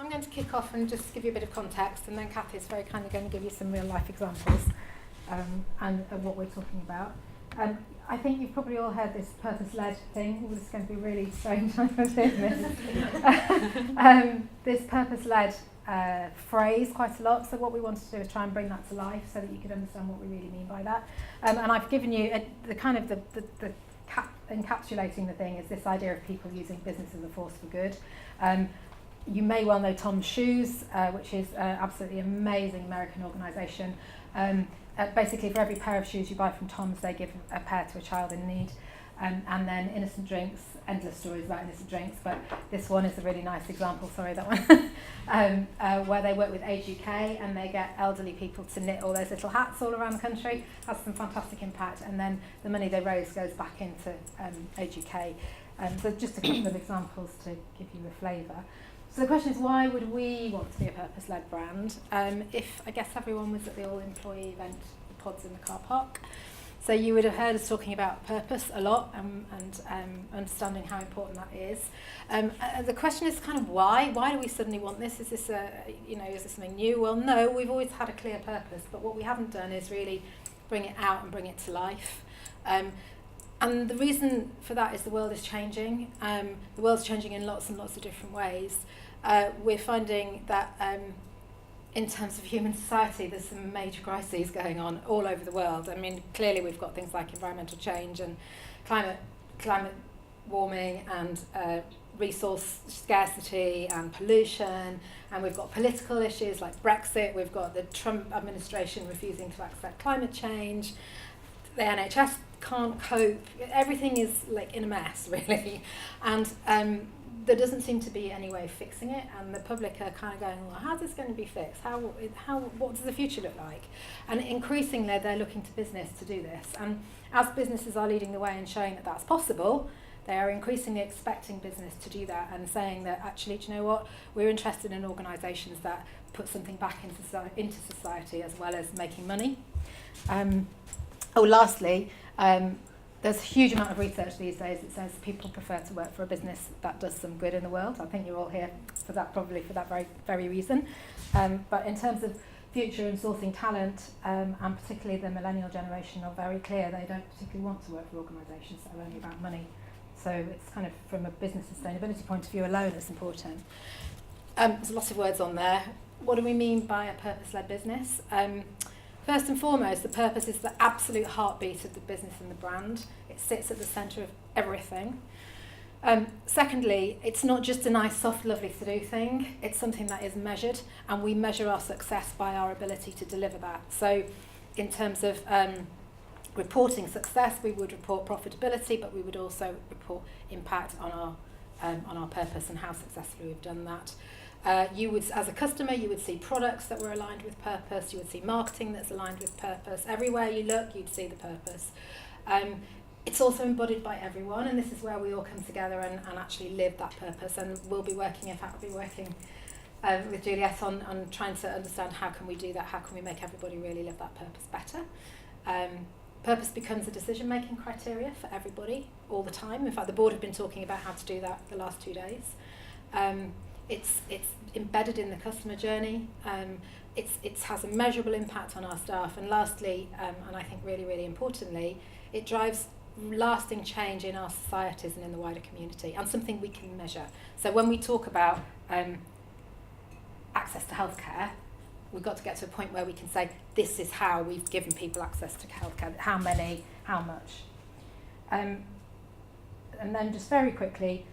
I'm going to kick off and just give you a bit of context, and then Kathy's very kindly going to give you some real life examples and of what we're talking about. I think you've probably all heard this purpose-led thing. This is going to be really strange. I'm going to admit. This purpose-led phrase quite a lot. So what we wanted to do is try and bring that to life so that you could understand what we really mean by that. And I've given you the encapsulating the thing is this idea of people using business as a force for good. You may well know Tom's Shoes, which is an absolutely amazing American organisation. Basically, for every pair of shoes you buy from Tom's, they give a pair to a child in need. And then Innocent Drinks, endless stories about Innocent Drinks, but this one is a really nice example, sorry, that one, where they work with Age UK and they get elderly people to knit all those little hats all around the country. Has some fantastic impact, and then the money they raise goes back into Age UK. So just a couple of examples to give you a flavour. So the question is, why would we want to be a purpose-led brand if, I guess, everyone was at the all-employee event, the pods in the car park? So you would have heard us talking about purpose a lot and understanding how important that is. The question is kind of why? Why do we suddenly want this? Is this is this something new? Well, no, we've always had a clear purpose, but what we haven't done is really bring it out and bring it to life. And the reason for that is the world is changing. The world's changing in lots and lots of different ways. We're finding that in terms of human society, there's some major crises going on all over the world. I mean, clearly we've got things like environmental change and climate warming and resource scarcity and pollution, and we've got political issues like Brexit, we've got the Trump administration refusing to accept climate change, the NHS can't cope, everything is like in a mess really, and there doesn't seem to be any way of fixing it, and the public are kind of going, well, how's this going to be fixed? What does the future look like? And increasingly they're looking to business to do this, and as businesses are leading the way and showing that that's possible, they are increasingly expecting business to do that and saying that actually, do you know what, we're interested in organisations that put something back into society as well as making money. Lastly, there's a huge amount of research these days that says people prefer to work for a business that does some good in the world. I think you're all here for that, probably for that very, very reason. But in terms of future and sourcing talent, and particularly the millennial generation are very clear they don't particularly want to work for organisations that are only about money. So it's kind of from a business sustainability point of view alone, it's important. There's lots of words on there. What do we mean by a purpose-led business? First and foremost, the purpose is the absolute heartbeat of the business and the brand. It sits at the centre of everything. Secondly, it's not just a nice, soft, lovely to-do thing. It's something that is measured, and we measure our success by our ability to deliver that. So in terms of reporting success, we would report profitability, but we would also report impact on our purpose and how successfully we've done that. You would, as a customer, you would see products that were aligned with purpose. You would see marketing that's aligned with purpose. Everywhere you look, you'd see the purpose. It's also embodied by everyone, and this is where we all come together and actually live that purpose. And we'll be working, in fact, we'll be working with Juliet on trying to understand how can we do that, how can we make everybody really live that purpose better. Purpose becomes a decision-making criteria for everybody all the time. In fact, the board have been talking about how to do that the last 2 days. It's embedded in the customer journey. It has a measurable impact on our staff. And lastly, and I think really, really importantly, it drives lasting change in our societies and in the wider community, and something we can measure. So when we talk about access to healthcare, we've got to get to a point where we can say, this is how we've given people access to healthcare, how many, how much. And then just very quickly,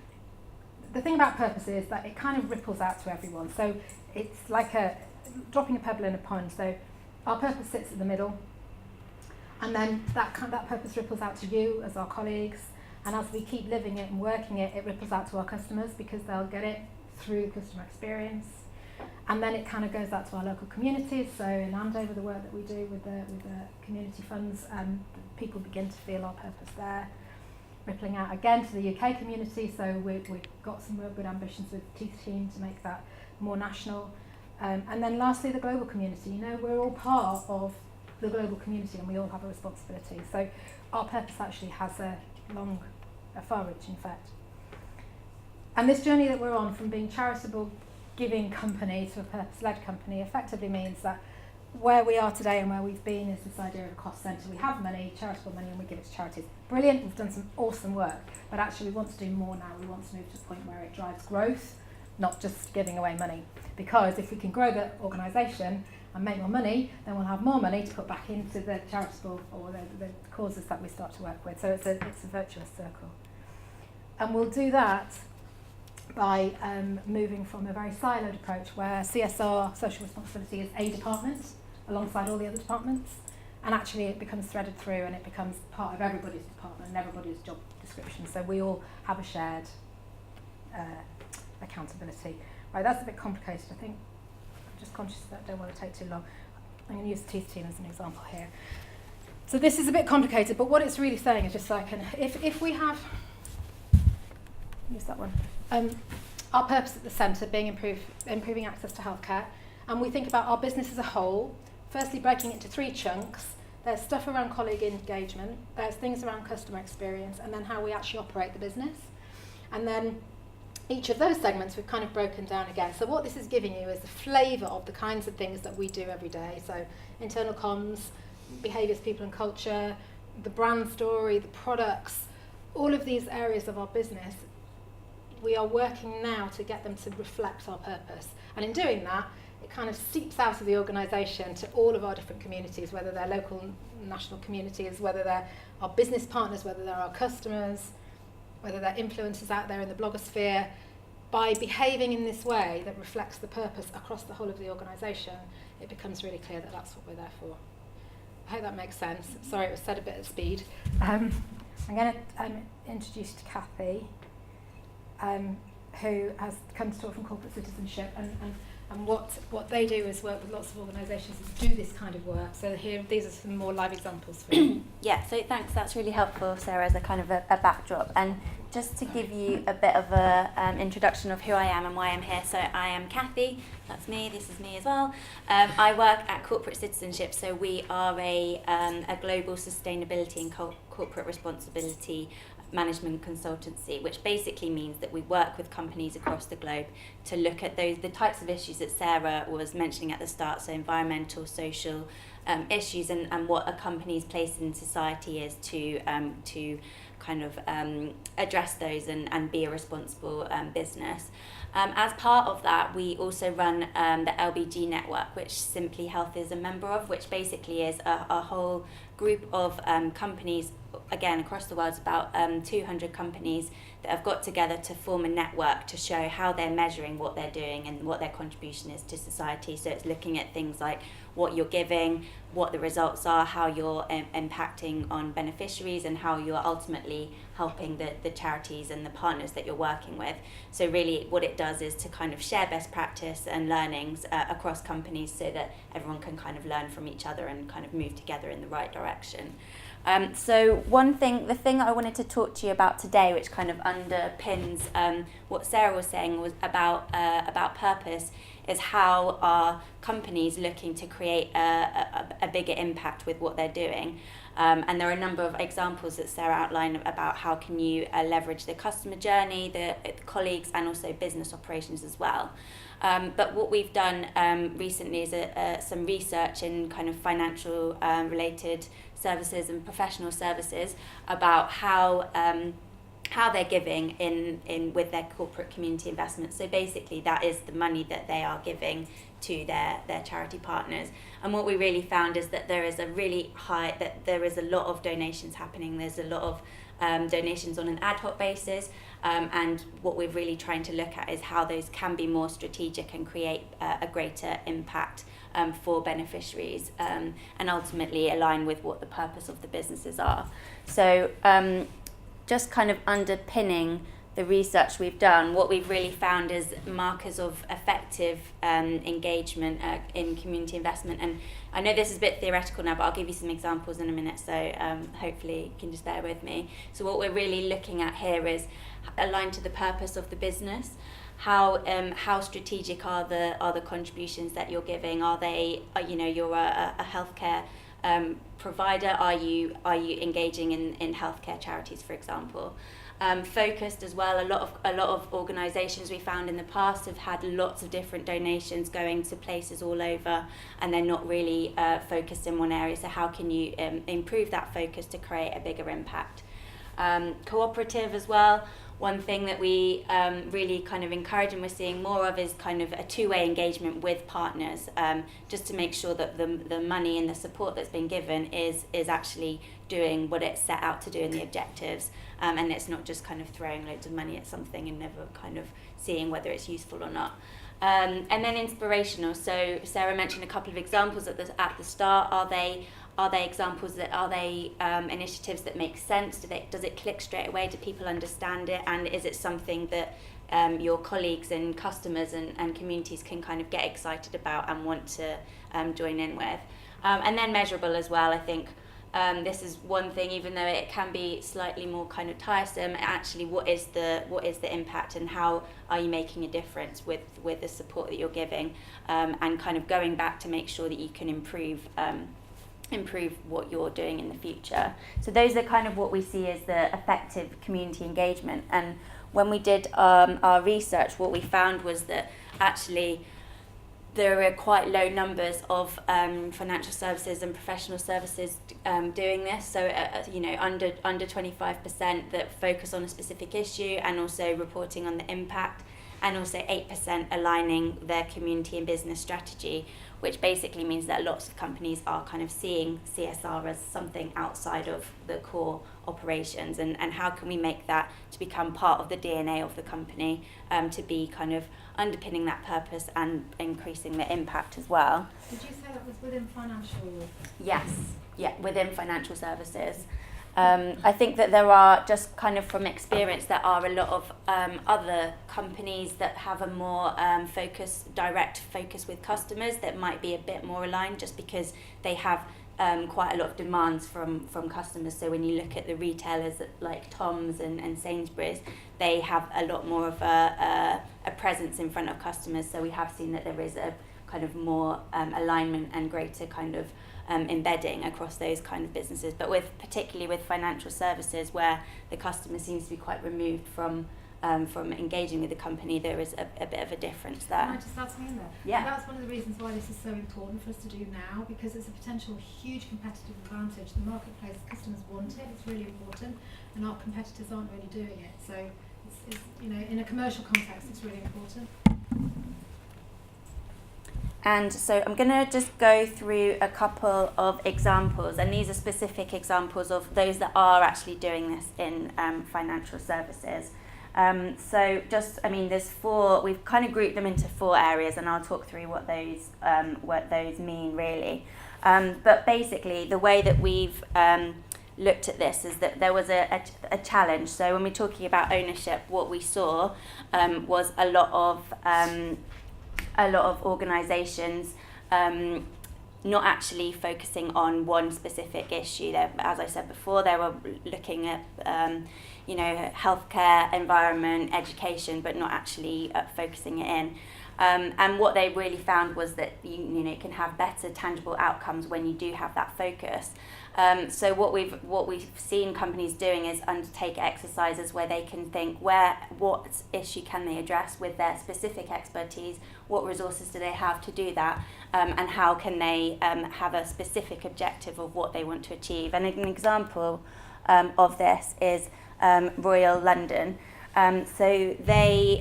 the thing about purpose is that it kind of ripples out to everyone. So it's like dropping a pebble in a pond. So our purpose sits at the middle, and then that purpose ripples out to you as our colleagues. And as we keep living it and working it, it ripples out to our customers because they'll get it through customer experience. And then it kind of goes out to our local communities. So in Andover, the work that we do with the community funds, people begin to feel our purpose there. Rippling out again to the UK community, so we've got some real good ambitions with Teeth Team to make that more national. And then lastly, the global community. You know, we're all part of the global community and we all have a responsibility. So our purpose actually has a far-reaching effect. And this journey that we're on, from being charitable giving company to a purpose-led company effectively means that where we are today and where we've been is this idea of a cost centre. We have money, charitable money, and we give it to charities. Brilliant, we've done some awesome work, but actually we want to do more now. We want to move to a point where it drives growth, not just giving away money. Because if we can grow the organisation and make more money, then we'll have more money to put back into the charitable or the causes that we start to work with. So it's a virtuous circle. And we'll do that by moving from a very siloed approach where CSR, social responsibility, is a department alongside all the other departments, and actually it becomes threaded through and it becomes part of everybody's department and everybody's job description. So we all have a shared accountability. Right, that's a bit complicated. I think I'm just conscious that I don't want to take too long. I'm going to use the teeth team as an example here. So this is a bit complicated, but what it's really saying is just like, if we have, use that one, our purpose at the centre being improving access to healthcare, and we think about our business as a whole, firstly breaking it into 3 chunks. There's stuff around colleague engagement, there's things around customer experience, and then how we actually operate the business. And then each of those segments we've kind of broken down again. So what this is giving you is the flavour of the kinds of things that we do every day. So internal comms, behaviours, people and culture, the brand story, the products, all of these areas of our business, we are working now to get them to reflect our purpose. And in doing that, it kind of seeps out of the organisation to all of our different communities, whether they're local, national communities, whether they're our business partners, whether they're our customers, whether they're influencers out there in the blogosphere. By behaving in this way that reflects the purpose across the whole of the organisation, it becomes really clear that that's what we're there for. I hope that makes sense. Sorry, it was said a bit at speed. I'm going to introduce to Kathy, who has come to talk from corporate citizenship, and what they do is work with lots of organisations to do this kind of work. So here, these are some more live examples for you. Yeah, so thanks, that's really helpful, Sarah, as a kind of a backdrop. And just to give you a bit of a introduction of who I am and why I'm here. So I am Kathy, that's me, this is me as well. I work at Corporate Citizenship, so we are a global sustainability and corporate responsibility management consultancy, which basically means that we work with companies across the globe to look at the types of issues that Sarah was mentioning at the start, so environmental, social issues, and what a company's place in society is to kind of address those and be a responsible business. As part of that, we also run the LBG network, which Simply Health is a member of, which basically is a whole group of companies, again, across the world. It's about 200 companies that have got together to form a network to show how they're measuring what they're doing and what their contribution is to society. So it's looking at things like what you're giving, what the results are, how you're impacting on beneficiaries, and how you're ultimately helping the charities and the partners that you're working with. So really what it does is to kind of share best practice and learnings across companies so that everyone can kind of learn from each other and kind of move together in the right direction. So the thing I wanted to talk to you about today, which kind of underpins what Sarah was saying, was about purpose, is how are companies looking to create a bigger impact with what they're doing. And there are a number of examples that Sarah outlined about how can you leverage the customer journey, the colleagues, and also business operations as well. But what we've done recently is some research in kind of financial related services and professional services about how they're giving in with their corporate community investments. So basically that is the money that they are giving to their charity partners. And what we really found is that there is a lot of donations happening. There's a lot of donations on an ad hoc basis, and what we're really trying to look at is how those can be more strategic and create a greater impact for beneficiaries, and ultimately align with what the purpose of the businesses are. So just kind of underpinning the research we've done, what we've really found is markers of effective engagement in community investment. And I know this is a bit theoretical now, but I'll give you some examples in a minute, so hopefully you can just bear with me. So what we're really looking at here is aligned to the purpose of the business. How strategic are the contributions that you're giving? You're a healthcare provider? Are you engaging in healthcare charities, for example? focused as well. A lot of organisations we found in the past have had lots of different donations going to places all over, and they're not really focused in one area. So how can you improve that focus to create a bigger impact? Cooperative as well. One thing that we really kind of encourage and we're seeing more of is kind of a two-way engagement with partners, just to make sure that the money and the support that's been given is actually doing what it's set out to do in the objectives, and it's not just kind of throwing loads of money at something and never kind of seeing whether it's useful or not. And then inspirational. So Sarah mentioned a couple of examples at the start. Are they examples are they initiatives that make sense? Does it click straight away? Do people understand it? And is it something that your colleagues and customers and communities can kind of get excited about and want to join in with? And then measurable as well. I think this is one thing, even though it can be slightly more kind of tiresome, actually what is the impact and how are you making a difference with the support that you're giving, and kind of going back to make sure that you can improve what you're doing in the future. So those are kind of what we see as the effective community engagement. And when we did our research, what we found was that actually there are quite low numbers of financial services and professional services doing this. So under 25% that focus on a specific issue and also reporting on the impact, and also 8% aligning their community and business strategy, which basically means that lots of companies are kind of seeing CSR as something outside of the core operations, and how can we make that to become part of the DNA of the company, to be kind of underpinning that purpose and increasing the impact as well. Did you say that was within financial? Yes, yeah, within financial services. I think that there are, just kind of from experience, there are a lot of other companies that have a more direct focus with customers that might be a bit more aligned, just because they have quite a lot of demands from customers. So when you look at the retailers like Tom's and Sainsbury's, they have a lot more of a presence in front of customers. So we have seen that there is a kind of more alignment and greater kind of embedding across those kind of businesses, but particularly with financial services, where the customer seems to be quite removed from engaging with the company, there is a bit of a difference there. Can I just add something in there? Yeah. So that's one of the reasons why this is so important for us to do now, because it's a potential huge competitive advantage. The marketplace, customers want it, it's really important, and our competitors aren't really doing it. So it's in a commercial context, it's really important. And so I'm going to just go through a couple of examples, and these are specific examples of those that are actually doing this in financial services. There's four, we've kind of grouped them into 4 areas, and I'll talk through what those mean really. But basically the way that we've looked at this is that there was a challenge. So when we're talking about ownership, what we saw was a lot of organisations not actually focusing on one specific issue. As I said before, they were looking at healthcare, environment, education, but not actually focusing it in. And what they really found was that you can have better tangible outcomes when you do have that focus. So what we've seen companies doing is undertake exercises where they can think what issue can they address with their specific expertise, what resources do they have to do that, and how can they have a specific objective of what they want to achieve. And an example of this is Royal London. So they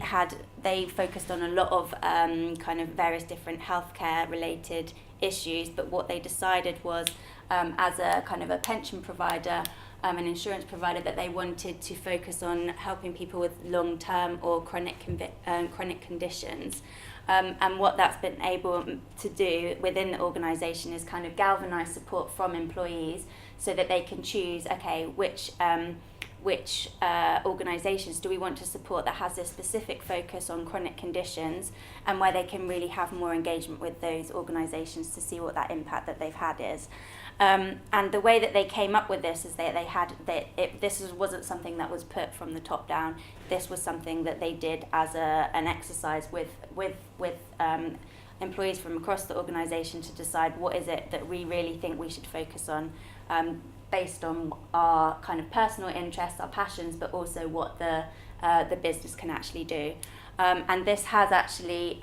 focused on a lot of kind of various different healthcare related issues, but what they decided was, as a kind of a pension provider, an insurance provider, that they wanted to focus on helping people with long-term or chronic conditions. And what that's been able to do within the organisation is kind of galvanise support from employees, so that they can choose, okay, which organisations do we want to support that has a specific focus on chronic conditions, and where they can really have more engagement with those organisations to see what that impact that they've had is. And the way that they came up with this is this wasn't something that was put from the top down. This was something that they did as an exercise with employees from across the organisation to decide what is it that we really think we should focus on. based on our kind of personal interests, our passions, but also what the business can actually do. And this has actually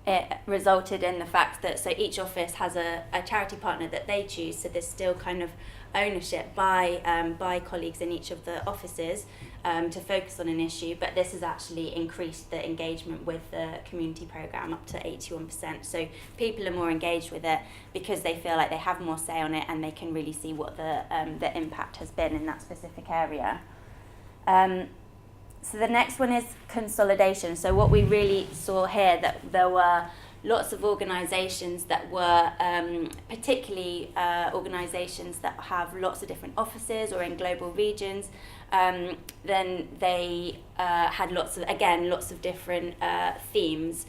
it resulted in the fact that so each office has a charity partner that they choose, so there's still kind of ownership by colleagues in each of the offices to focus on an issue, but this has actually increased the engagement with the community programme up to 81%. So people are more engaged with it because they feel like they have more say on it and they can really see what the impact has been in that specific area. So the next one is consolidation. So what we really saw here, that there were lots of organisations that were particularly organisations that have lots of different offices or in global regions. Then they had lots of different themes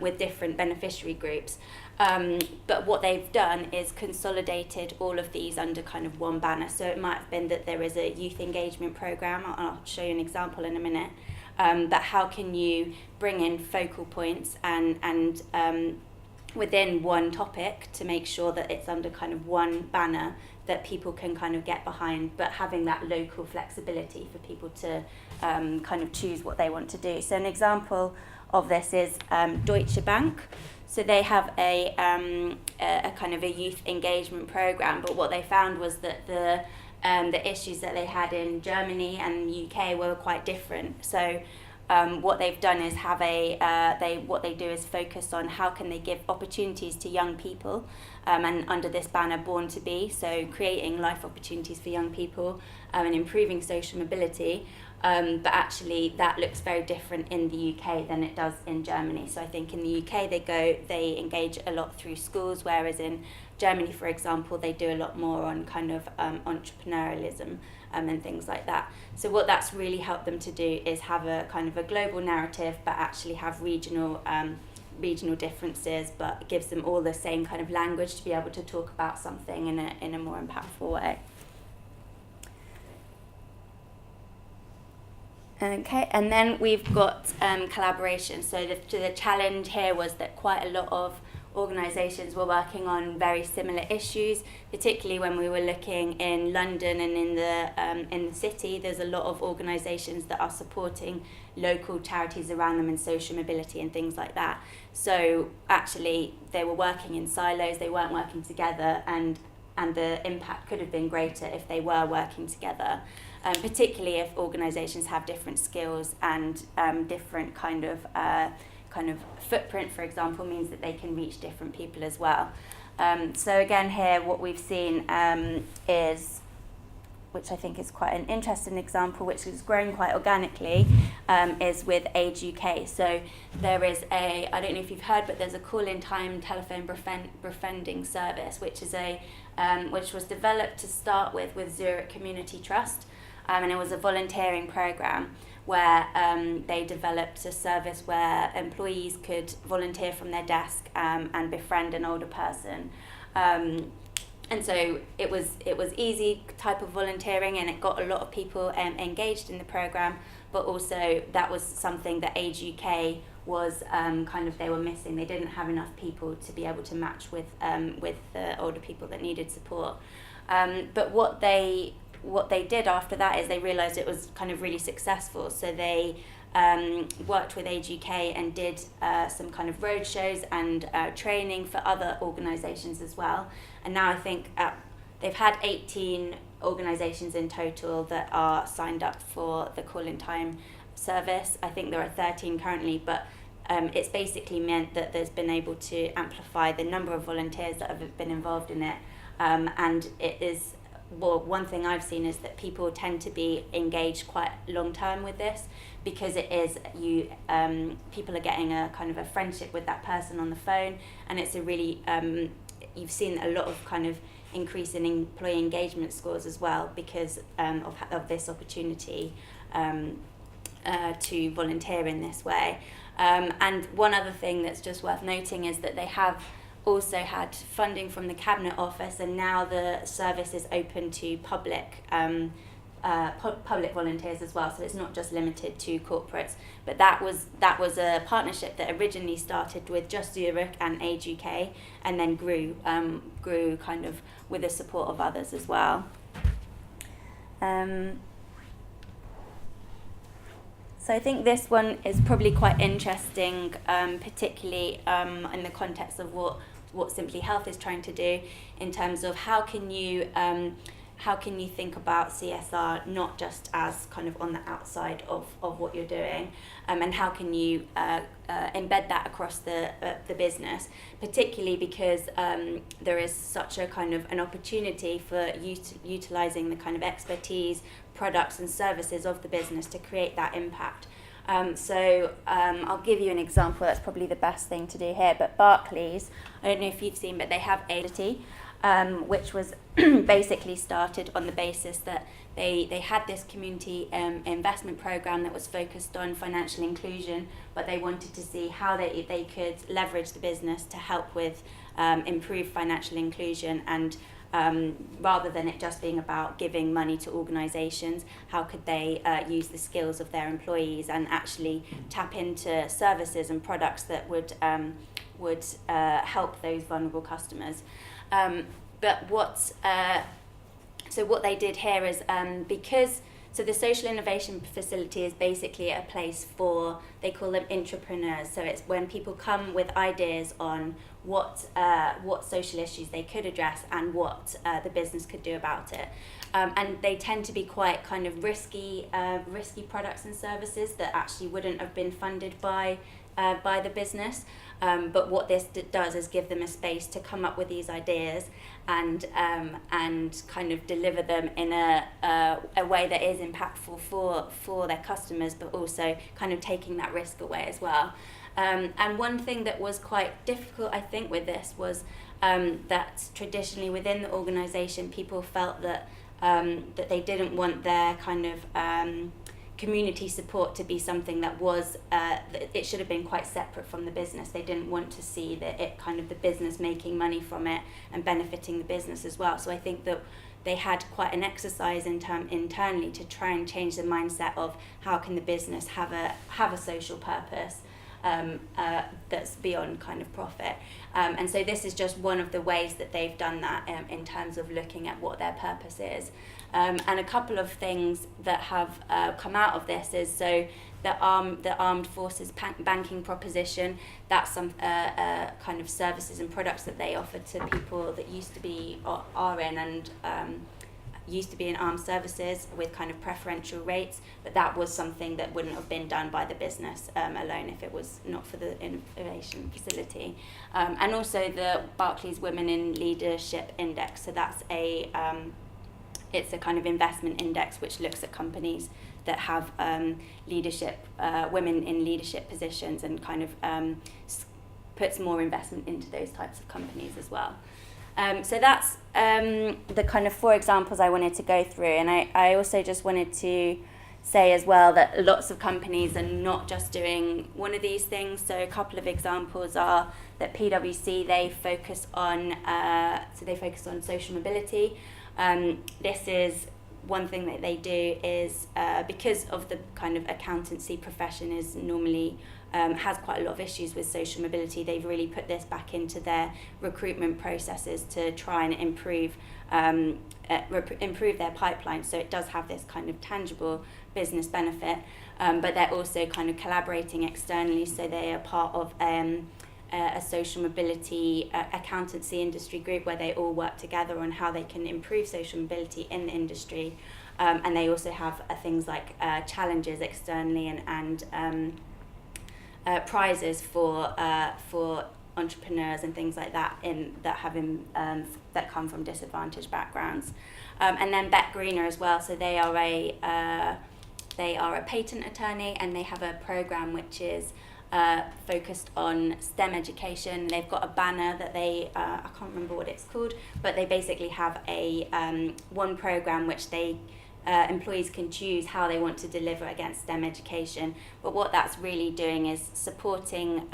with different beneficiary groups. But what they've done is consolidated all of these under kind of one banner. So it might have been that there is a youth engagement programme, I'll show you an example in a minute, but how can you bring in focal points and within one topic to make sure that it's under kind of one banner that people can kind of get behind, but having that local flexibility for people to kind of choose what they want to do. So an example of this is Deutsche Bank. So they have a kind of a youth engagement program, but what they found was that the issues that they had in Germany and the UK were quite different. So what they've done is have what they do is focus on how can they give opportunities to young people, and under this banner, Born to Be, so creating life opportunities for young people and improving social mobility. But actually that looks very different in the UK than it does in Germany. So I think in the UK they engage a lot through schools, whereas in Germany, for example, they do a lot more on kind of entrepreneurialism and things like that. So what that's really helped them to do is have a kind of a global narrative, but actually have regional differences, but it gives them all the same kind of language to be able to talk about something in a more impactful way. Okay, and then we've got collaboration. So the challenge here was that quite a lot of organisations were working on very similar issues, particularly when we were looking in London and in the city. There's a lot of organisations that are supporting local charities around them in social mobility and things like that. So actually they were working in silos, they weren't working together, and the impact could have been greater if they were working together. Particularly if organisations have different skills and different kind of footprint, for example, means that they can reach different people as well. So again here what we've seen is, which I think is quite an interesting example, which is growing quite organically, is with Age UK. So there is I don't know if you've heard, but there's a call-in time telephone befriending service, which is which was developed to start with Zurich Community Trust. And it was a volunteering program where they developed a service where employees could volunteer from their desk and befriend an older person. And so it was easy type of volunteering, and it got a lot of people engaged in the program. But also that was something that Age UK was they were missing. They didn't have enough people to be able to match with the older people that needed support. But what they did after that is they realised it was kind of really successful. So they worked with Age UK and did some kind of road shows and training for other organisations as well. And now I think they've had 18 organisations in total that are signed up for the call-in time service. I think there are 13 currently, but it's basically meant that there's been able to amplify the number of volunteers that have been involved in it. And it is, well, one thing I've seen is that people tend to be engaged quite long term with this, because it is people are getting a kind of a friendship with that person on the phone, and it's a really you've seen a lot of kind of increase in employee engagement scores as well because of this opportunity to volunteer in this way. And one other thing that's just worth noting is that they have also had funding from the Cabinet Office, and now the service is open to public public volunteers as well, so it's not just limited to corporates. But that was a partnership that originally started with just Zurich and Age UK, and then grew kind of with the support of others as well. So I think this one is probably quite interesting, particularly in the context of what Simply Health is trying to do, in terms of how can you think about CSR not just as kind of on the outside of what you're doing, and how can you embed that across the business, particularly because there is such a kind of an opportunity for utilising the kind of expertise, products and services of the business to create that impact. So I'll give you an example. That's probably the best thing to do here. But Barclays, I don't know if you've seen, but they have Aidity, which was basically started on the basis that they had this community investment program that was focused on financial inclusion, but they wanted to see how they could leverage the business to help with improve financial inclusion, and rather than it just being about giving money to organisations, how could they use the skills of their employees and actually tap into services and products that would help those vulnerable customers. But what they did here is so the social innovation facility is basically a place for, they call them entrepreneurs. So it's when people come with ideas on what social issues they could address and what the business could do about it. And they tend to be quite kind of risky products and services that actually wouldn't have been funded by the business. But what this does is give them a space to come up with these ideas and kind of deliver them in a way that is impactful for their customers, but also kind of taking that risk away as well. And one thing that was quite difficult, I think, with this was that traditionally within the organisation, people felt that they didn't want their kind of community support to be something that was it should have been quite separate from the business. They didn't want to see that it kind of the business making money from it and benefiting the business as well. So I think that they had quite an exercise internally to try and change the mindset of how can the business have a social purpose that's beyond kind of profit. And so this is just one of the ways that they've done that in terms of looking at what their purpose is. And a couple of things that have come out of this is, so the armed forces banking proposition, that's some kind of services and products that they offer to people that used to be are in and used to be in armed services with kind of preferential rates, but that was something that wouldn't have been done by the business alone if it was not for the innovation facility. And also the Barclays Women in Leadership Index, so that's it's a kind of investment index which looks at companies that have leadership, women in leadership positions, and kind of puts more investment into those types of companies as well. So that's the kind of 4 examples I wanted to go through, and I also just wanted to say as well that lots of companies are not just doing one of these things. So a couple of examples are that PwC, they focus on social mobility. This is one thing that they do is because of the kind of accountancy profession is normally has quite a lot of issues with social mobility. They've really put this back into their recruitment processes to try and improve their pipeline. So it does have this kind of tangible business benefit, but they're also kind of collaborating externally. So they are part of a social mobility accountancy industry group where they all work together on how they can improve social mobility in the industry. And they also have things like challenges externally and prizes for entrepreneurs and things like that that come from disadvantaged backgrounds. And then Bet Greener as well. So they are a patent attorney, and they have a program which is focused on STEM education. They've got a banner that they I can't remember what it's called, but they basically have a one program which they employees can choose how they want to deliver against STEM education. But what that's really doing is supporting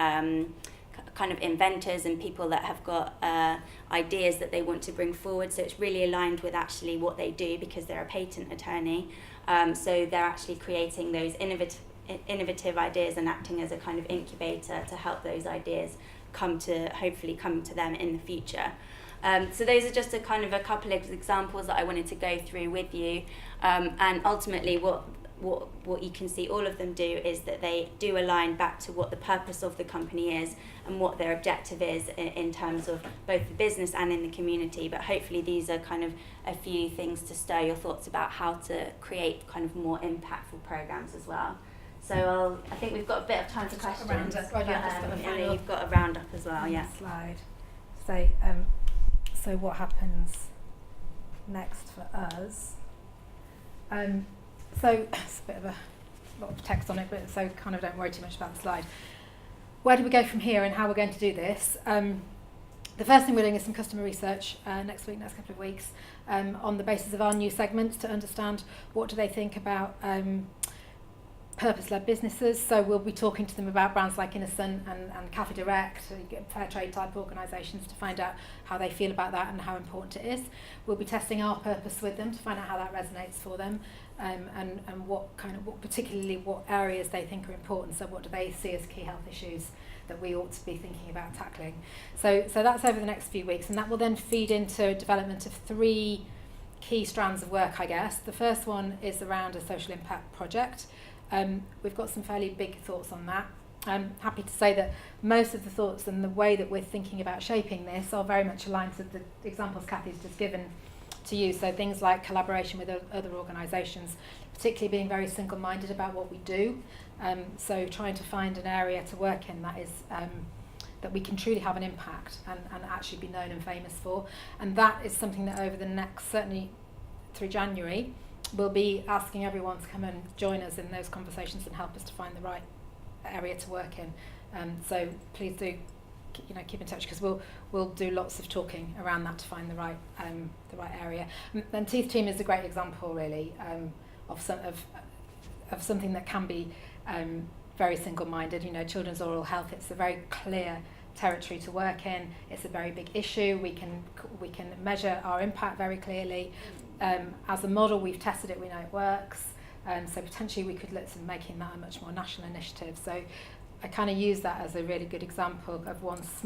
kind of inventors and people that have got ideas that they want to bring forward. So it's really aligned with actually what they do, because they're a patent attorney. So they're actually creating those innovative ideas and acting as a kind of incubator to help those ideas hopefully come to them in the future. So those are just a couple of examples that I wanted to go through with you. And ultimately what you can see all of them do is that they do align back to what the purpose of the company is and what their objective is in terms of both the business and in the community. But hopefully these are kind of a few things to stir your thoughts about how to create kind of more impactful programs as well. So I think we've got a bit of time for questions. Ellie, you've got a roundup as well, yeah. Slide. So what happens next for us? So it's a bit of a lot of text on it, but so kind of don't worry too much about the slide. Where do we go from here and how we're going to do this? The first thing we're doing is some customer research next couple of weeks, on the basis of our new segments to understand what do they think about purpose-led businesses. So we'll be talking to them about brands like Innocent and Cafe Direct, fair trade type organisations, to find out how they feel about that and how important it is. We'll be testing our purpose with them to find out how that resonates for them, and what particularly what areas they think are important. So what do they see as key health issues that we ought to be thinking about tackling. So that's over the next few weeks, and that will then feed into development of 3 key strands of work, I guess. The first one is around a social impact project. We've got some fairly big thoughts on that. I'm happy to say that most of the thoughts and the way that we're thinking about shaping this are very much aligned to the examples Kathy's just given to you. So things like collaboration with other organisations, particularly being very single-minded about what we do. So trying to find an area to work in that is that we can truly have an impact and actually be known and famous for. And that is something that over the next, certainly through January, we'll be asking everyone to come and join us in those conversations and help us to find the right area to work in. So please do, keep in touch, because we'll do lots of talking around that to find the right area. And Teeth Team is a great example, really, of something that can be very single-minded. Children's oral health. It's a very clear territory to work in. It's a very big issue. We can measure our impact very clearly. As a model, we've tested it, we know it works, so potentially we could look at making that a much more national initiative. So I kind of use that as a really good example of what's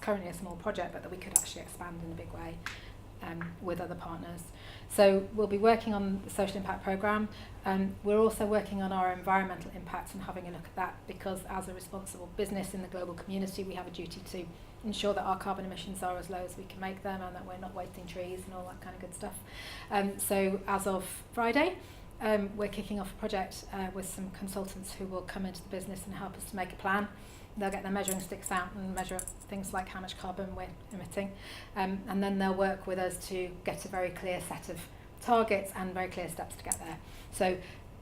currently a small project, but that we could actually expand in a big way with other partners. So we'll be working on the social impact programme. We're also working on our environmental impact and having a look at that, because as a responsible business in the global community, we have a duty to ensure that our carbon emissions are as low as we can make them, and that we're not wasting trees and all that kind of good stuff. So as of Friday, we're kicking off a project with some consultants who will come into the business and help us to make a plan. They'll get their measuring sticks out and measure things like how much carbon we're emitting, and then they'll work with us to get a very clear set of targets and very clear steps to get there. So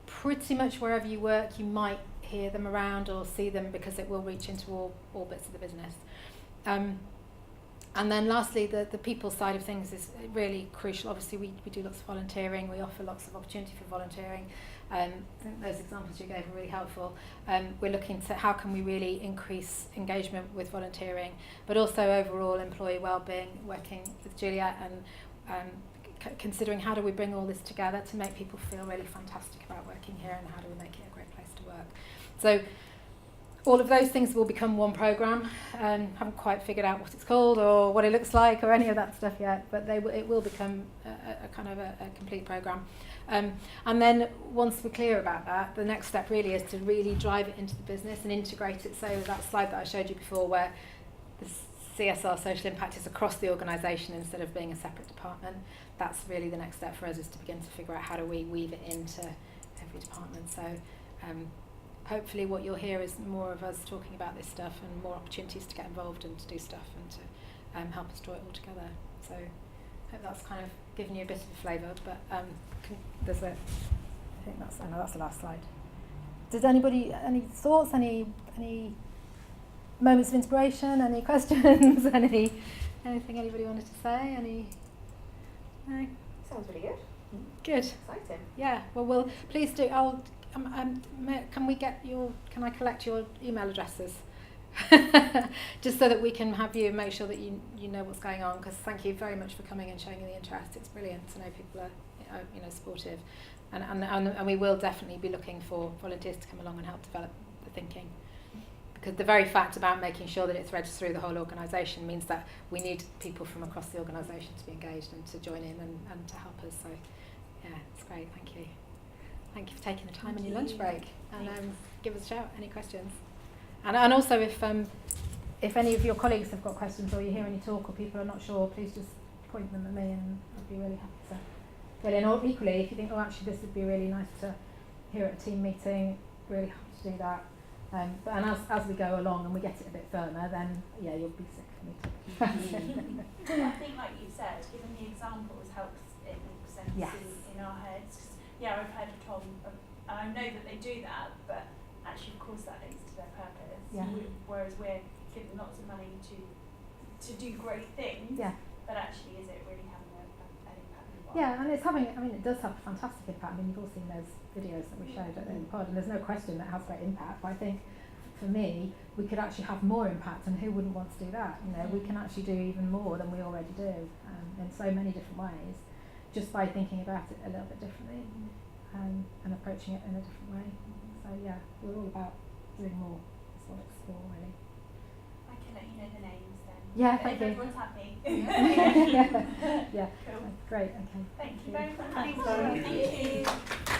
pretty much wherever you work, you might hear them around or see them, because it will reach into all bits of the business. And then lastly, the people side of things is really crucial. Obviously, we do lots of volunteering. We offer lots of opportunity for volunteering. I think those examples you gave are really helpful. We're looking to how can we really increase engagement with volunteering, but also overall employee wellbeing, working with Juliet and considering how do we bring all this together to make people feel really fantastic about working here, and how do we make it a great place to work. So all of those things will become one programme. Haven't quite figured out what it's called or what it looks like or any of that stuff yet, but it will become a kind of a complete programme. And then once we're clear about that, the next step really is to really drive it into the business and integrate it. So that slide that I showed you before, where the CSR social impact is across the organisation instead of being a separate department, that's really the next step for us, is to begin to figure out how do we weave it into every department. So hopefully what you'll hear is more of us talking about this stuff and more opportunities to get involved and to do stuff and to help us draw it all together. So I hope that's kind of given you a bit of a flavour, but I think that's the last slide. Does anybody, any thoughts, any moments of inspiration, any questions, anything anybody wanted to say? No? Sounds really good. Good. Exciting. Yeah, well, please do. Can I collect your email addresses just so that we can have you and make sure that you know what's going on. Because thank you very much for coming and showing the interest. It's brilliant to know people are supportive, and we will definitely be looking for volunteers to come along and help develop the thinking. Because the very fact about making sure that it's registered through the whole organisation means that we need people from across the organisation to be engaged and to join in and to help us. So yeah, it's great. Thank you. Thank you for taking the time in your lunch break, and give us a shout. Any questions? And also, if any of your colleagues have got questions, or you hear any talk, or people are not sure, please just point them at me, and I'd be really happy to fill in. Or equally, if you think, oh, actually, this would be really nice to hear at a team meeting, really happy to do that. But as we go along and we get it a bit firmer, then yeah, you'll be sick of me talking. I think, like you said, giving the examples helps it make sense in our heads. Yeah, I've heard of Tom, and I know that they do that, but actually, of course, that links to their purpose. Yeah. Whereas we're giving lots of money to do great things, but actually, is it really having an impact in the world? Yeah, and it's having. I mean, it does have a fantastic impact. I mean, you've all seen those videos that we showed at the pod, and there's no question that it has great impact. But I think, for me, we could actually have more impact, and who wouldn't want to do that? You know, we can actually do even more than we already do, in so many different ways, just by thinking about it a little bit differently, and approaching it in a different way. So yeah, we're all about doing more. That's what it's for, really. I can let you know the names then. Yeah, thank you. Everyone's happy. Yeah, Cool. great. Okay. Thank you very much. Thank you.